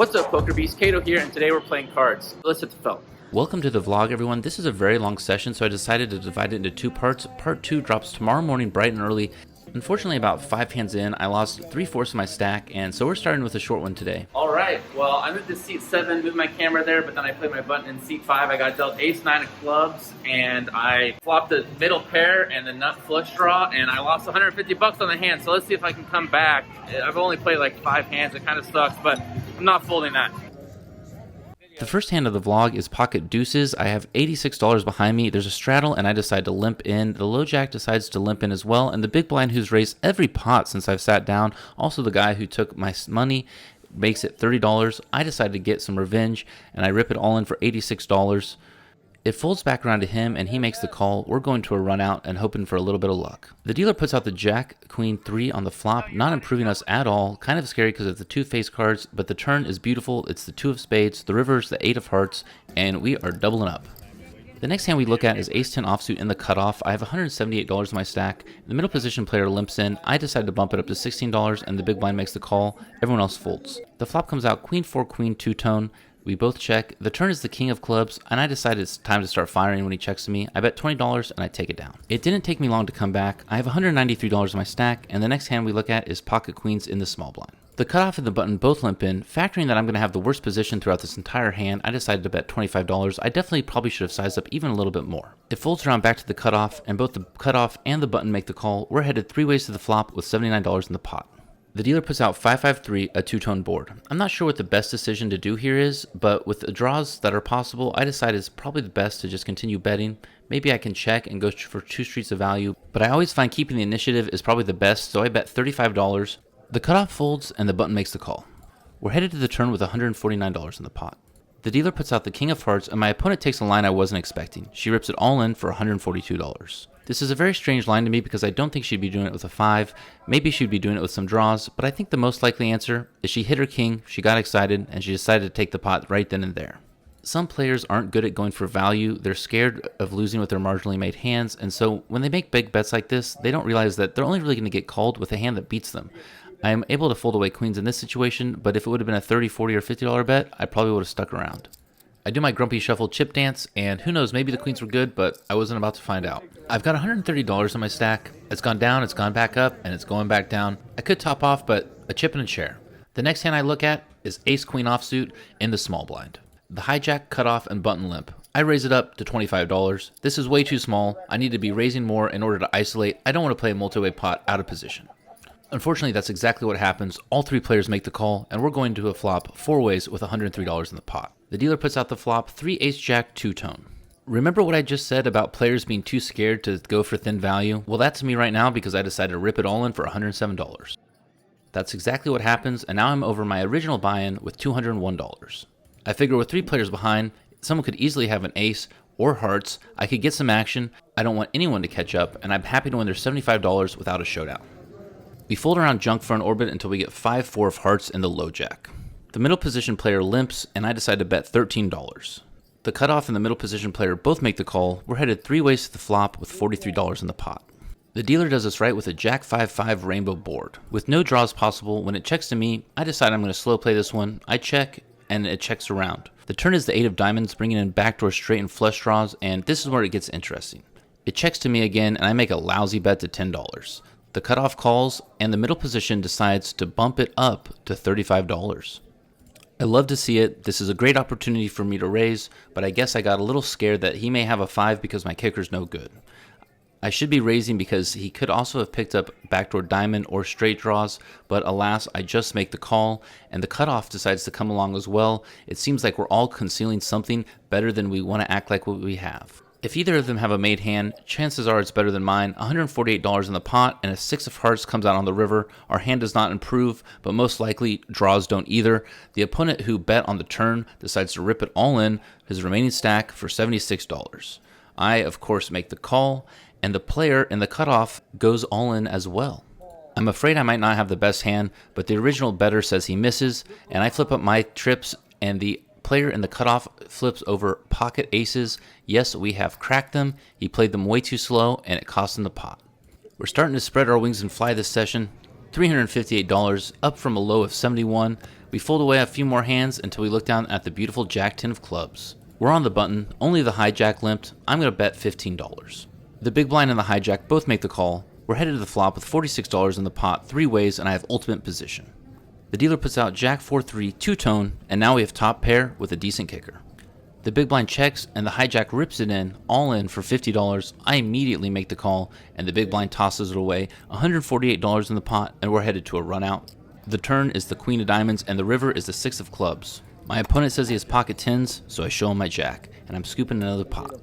What's up, PokerBEASTs? Kato here, and today we're playing cards. Let's hit the film. Welcome to the vlog, everyone. This is a very long session, so I decided to divide it into two parts. Part 2 drops tomorrow morning bright and early. Unfortunately, about 5 hands in, I lost 3/4 of my stack, and so we're starting with a short one today. Alright, well, I moved to seat 7, moved my camera there, but then I played my button in seat 5. I got dealt ace-9 of clubs, and I flopped the middle pair and the nut flush draw, and I lost 150 bucks on the hand, so let's see if I can come back. I've only played like 5 hands, it kind of sucks, but I'm not folding that. The first hand of the vlog is pocket deuces. I have $86 behind me. There's a straddle, and I decide to limp in. The low jack decides to limp in as well, and the big blind, who's raised every pot since I've sat down, also the guy who took my money, makes it $30. I decide to get some revenge, and I rip it all in for $86. It folds back around to him, and he makes the call. We're going to a run out and hoping for a little bit of luck. The dealer puts out the jack, queen 3 on the flop, not improving us at all. Kind of scary because of the 2 face cards, but the turn is beautiful. It's the 2 of spades, the river's the 8 of hearts, and we are doubling up. The next hand we look at is ace-10 offsuit in the cutoff. I have $178 in my stack. The middle position player limps in. I decide to bump it up to $16, and the big blind makes the call. Everyone else folds. The flop comes out queen 4, queen 2-tone. We both check. The turn is the king of clubs, and I decide it's time to start firing when he checks to me. I bet $20, and I take it down. It didn't take me long to come back. I have $193 in my stack, and the next hand we look at is pocket queens in the small blind. The cutoff and the button both limp in. Factoring that I'm going to have the worst position throughout this entire hand, I decided to bet $25. I definitely probably should have sized up even a little bit more. It folds around back to the cutoff, and both the cutoff and the button make the call. We're headed 3 ways to the flop with $79 in the pot. The dealer puts out 5-5-3, a 2-tone board. I'm not sure what the best decision to do here is, but with the draws that are possible, I decided it's probably the best to just continue betting. Maybe I can check and go for 2 streets of value, but I always find keeping the initiative is probably the best, so I bet $35. The cutoff folds, and the button makes the call. We're headed to the turn with $149 in the pot. The dealer puts out the king of hearts, and my opponent takes a line I wasn't expecting. She rips it all in for $142. This is a very strange line to me because I don't think she'd be doing it with a 5. Maybe she'd be doing it with some draws, but I think the most likely answer is she hit her king, she got excited, and she decided to take the pot right then and there. Some players aren't good at going for value. They're scared of losing with their marginally made hands, and so when they make big bets like this, they don't realize that they're only really going to get called with a hand that beats them. I am able to fold away queens in this situation, but if it would have been a $30, $40, or $50 bet, I probably would have stuck around. I do my grumpy shuffle chip dance, and who knows, maybe the queens were good, but I wasn't about to find out. I've got $130 in my stack. It's gone down, it's gone back up, and it's going back down. I could top off, but a chip and a chair. The next hand I look at is ace-queen offsuit in the small blind. The hijack, cutoff, and button limp. I raise it up to $25. This is way too small. I need to be raising more in order to isolate. I don't want to play a multi-way pot out of position. Unfortunately, that's exactly what happens. All 3 players make the call, and we're going to a flop 4 ways with $103 in the pot. The dealer puts out the flop 3 ace-jack 2-tone. Remember what I just said about players being too scared to go for thin value? Well, that's me right now because I decided to rip it all in for $107. That's exactly what happens, and now I'm over my original buy-in with $201. I figure with 3 players behind, someone could easily have an ace or hearts. I could get some action. I don't want anyone to catch up, and I'm happy to win their $75 without a showdown. We fold around junk for an orbit until we get 5-4 of hearts in the low jack. The middle position player limps, and I decide to bet $13. The cutoff and the middle position player both make the call. We're headed 3 ways to the flop with $43 in the pot. The dealer does us right with a jack 5-5 rainbow board. With no draws possible, when it checks to me, I decide I'm going to slow play this one. I check, and it checks around. The turn is the 8 of diamonds, bringing in backdoor straight and flush draws, and this is where it gets interesting. It checks to me again, and I make a lousy bet to $10. The cutoff calls, and the middle position decides to bump it up to $35. I love to see it. This is a great opportunity for me to raise, but I guess I got a little scared that he may have a 5 because my kicker's no good. I should be raising because he could also have picked up backdoor diamond or straight draws, but alas, I just make the call, and the cutoff decides to come along as well. It seems like we're all concealing something better than we want to act like what we have. If either of them have a made hand, chances are it's better than mine. $148 in the pot, and a 6 of hearts comes out on the river. Our hand does not improve, but most likely draws don't either. The opponent who bet on the turn decides to rip it all in, his remaining stack, for $76. I, of course, make the call, and the player in the cutoff goes all in as well. I'm afraid I might not have the best hand, but the original bettor says he misses, and I flip up my trips, and the player in the cutoff flips over pocket aces. Yes, we have cracked them. He played them way too slow, and it cost him the pot. We're starting to spread our wings and fly this session. $358, up from a low of $71. We fold away a few more hands until we look down at the beautiful Jack 10 of clubs. We're on the button, only the hijack limped. I'm going to bet $15. The big blind and the hijack both make the call. We're headed to the flop with $46 in the pot 3 ways, and I have ultimate position. The dealer puts out Jack 4-3 two-tone, and now we have top pair with a decent kicker. The big blind checks, and the hijack rips it in, all in for $50. I immediately make the call, and the big blind tosses it away, $148 in the pot, and we're headed to a run out. The turn is the queen of diamonds, and the river is the 6 of clubs. My opponent says he has pocket 10s, so I show him my jack, and I'm scooping another pot.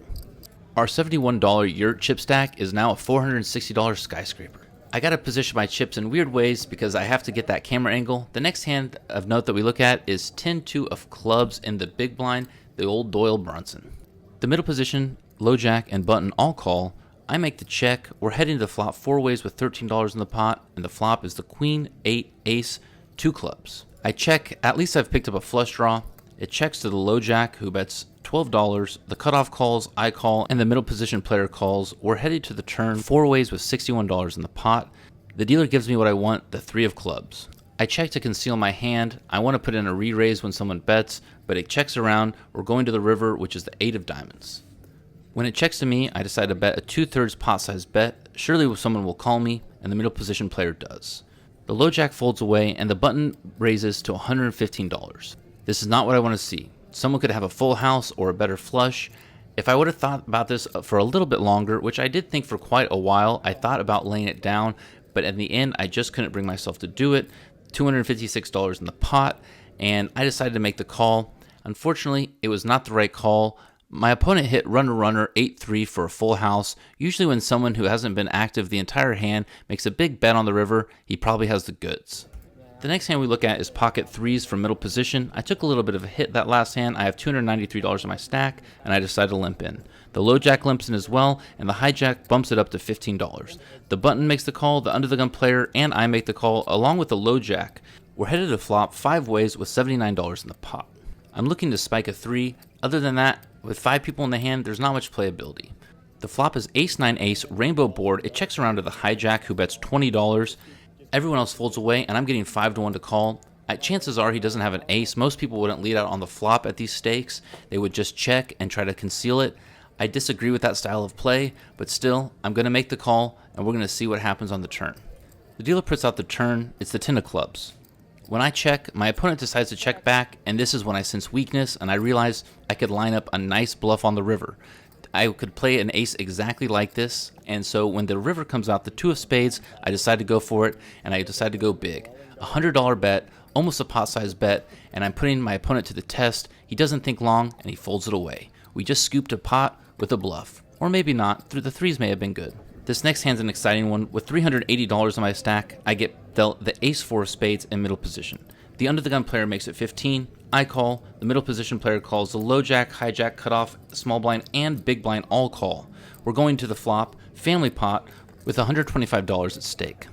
Our $71 yurt chip stack is now a $460 skyscraper. I gotta position my chips in weird ways because I have to get that camera angle. The next hand of note that we look at is 10-2 of clubs in the big blind, the old Doyle Brunson. The middle position, low jack and button all call. I make the check. We're heading to the flop 4 ways with $13 in the pot, and the flop is the queen, 8, ace, 2 clubs. I check, at least I've picked up a flush draw. It checks to the low jack, who bets $12. The cutoff calls, I call, and the middle position player calls. We're headed to the turn 4 ways with $61 in the pot. The dealer gives me what I want, the 3 of clubs. I check to conceal my hand. I want to put in a re-raise when someone bets, but it checks around. We're going to the river, which is the 8 of diamonds. When it checks to me, I decide to bet a 2/3 pot size bet. Surely someone will call me, and the middle position player does. The low jack folds away, and the button raises to $115. This is not what I want to see. Someone could have a full house or a better flush. If I would have thought about this for a little bit longer, which I did think for quite a while, I thought about laying it down, but in the end, I just couldn't bring myself to do it. $256 in the pot, and I decided to make the call. Unfortunately, it was not the right call. My opponent hit runner 8-3 for a full house. Usually when someone who hasn't been active the entire hand makes a big bet on the river, he probably has the goods. The next hand we look at is pocket 3s from middle position. I took a little bit of a hit that last hand. I have $293 in my stack, and I decided to limp in. The low jack limps in as well, and the hijack bumps it up to $15. The button makes the call, the under the gun player, and I make the call, along with the low jack. We're headed to flop 5 ways with $79 in the pot. I'm looking to spike a 3. Other than that, with 5 people in the hand, there's not much playability. The flop is ace-9 ace, rainbow board. It checks around to the hijack, who bets $20. Everyone else folds away, and I'm getting 5-1 to call. Chances are he doesn't have an ace. Most people wouldn't lead out on the flop at these stakes. They would just check and try to conceal it. I disagree with that style of play, but still, I'm going to make the call, and we're going to see what happens on the turn. The dealer puts out the turn. It's the 10 of clubs. When I check, my opponent decides to check back, and this is when I sense weakness, and I realize I could line up a nice bluff on the river. I could play an ace exactly like this, and so when the river comes out, the 2 of spades, I decide to go for it, and I decide to go big. $100 bet, almost a pot-sized bet, and I'm putting my opponent to the test. He doesn't think long, and he folds it away. We just scooped a pot with a bluff. Or maybe not, the 3s may have been good. This next hand's an exciting one. With $380 in my stack, I get dealt the ace-4 of spades in middle position. The under-the-gun player makes it 15. I call. The middle position player calls. The low jack, hijack, cutoff, small blind, and big blind all call. We're going to the flop, family pot, with $125 at stake.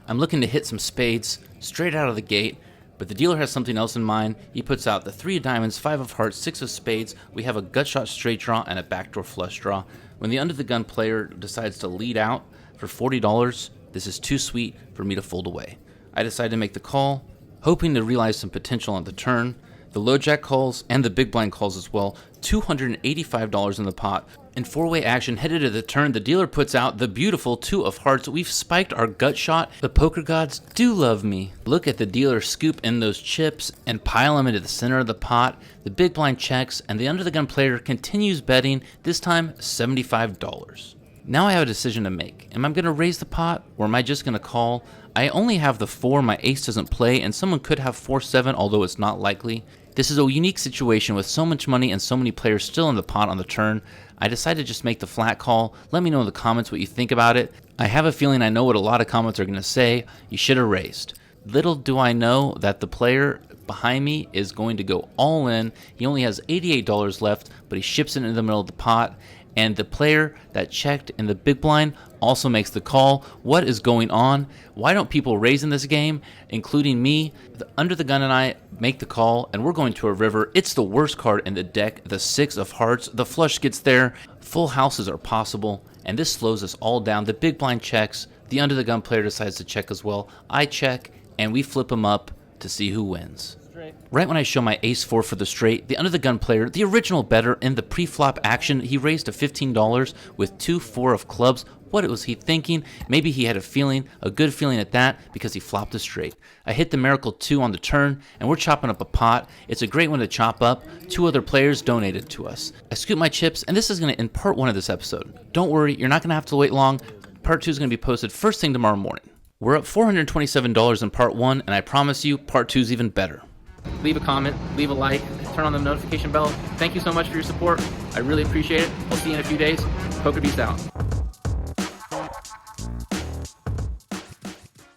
I'm looking to hit some spades straight out of the gate, but the dealer has something else in mind. He puts out the 3 of diamonds, 5 of hearts, 6 of spades. We have a gut shot straight draw and a backdoor flush draw. When the under-the-gun player decides to lead out for $40, this is too sweet for me to fold away. I decide to make the call, hoping to realize some potential on the turn. The low jack calls, and the big blind calls as well. $285 in the pot. In 4-way action, headed to the turn, the dealer puts out the beautiful 2 of hearts. We've spiked our gut shot. The poker gods do love me. Look at the dealer scoop in those chips and pile them into the center of the pot. The big blind checks, and the under the gun player continues betting, this time $75. Now I have a decision to make. Am I going to raise the pot, or am I just going to call? I only have the 4, my ace doesn't play, and someone could have 4-7, although it's not likely. This is a unique situation with so much money and so many players still in the pot on the turn. I decided to just make the flat call. Let me know in the comments what you think about it. I have a feeling I know what a lot of comments are going to say. You should have raised. Little do I know that the player behind me is going to go all in. He only has $88 left, but he ships it into the middle of the pot. And the player that checked in the big blind also makes the call. What is going on? Why don't people raise in this game, including me? The under the gun and I make the call, and we're going to a river. It's the worst card in the deck, the 6 of hearts. The flush gets there. Full houses are possible, and this slows us all down. The big blind checks. The under the gun player decides to check as well. I check, and we flip him up to see who wins. Right when I show my ace-4 for the straight, the under-the-gun player, the original bettor in the pre-flop action, he raised to $15 with 2-4 of clubs. What was he thinking? Maybe he had a good feeling at that, because he flopped a straight. I hit the Miracle 2 on the turn, and we're chopping up a pot. It's a great one to chop up. 2 other players donated to us. I scoop my chips, and this is going to end part 1 of this episode. Don't worry, you're not going to have to wait long. Part 2 is going to be posted first thing tomorrow morning. We're up $427 in part 1, and I promise you, part 2 is even better. Leave a comment, leave a like, turn on the notification bell. Thank you so much for your support. I really appreciate it. I'll see you in a few days. PokerBEASTs out.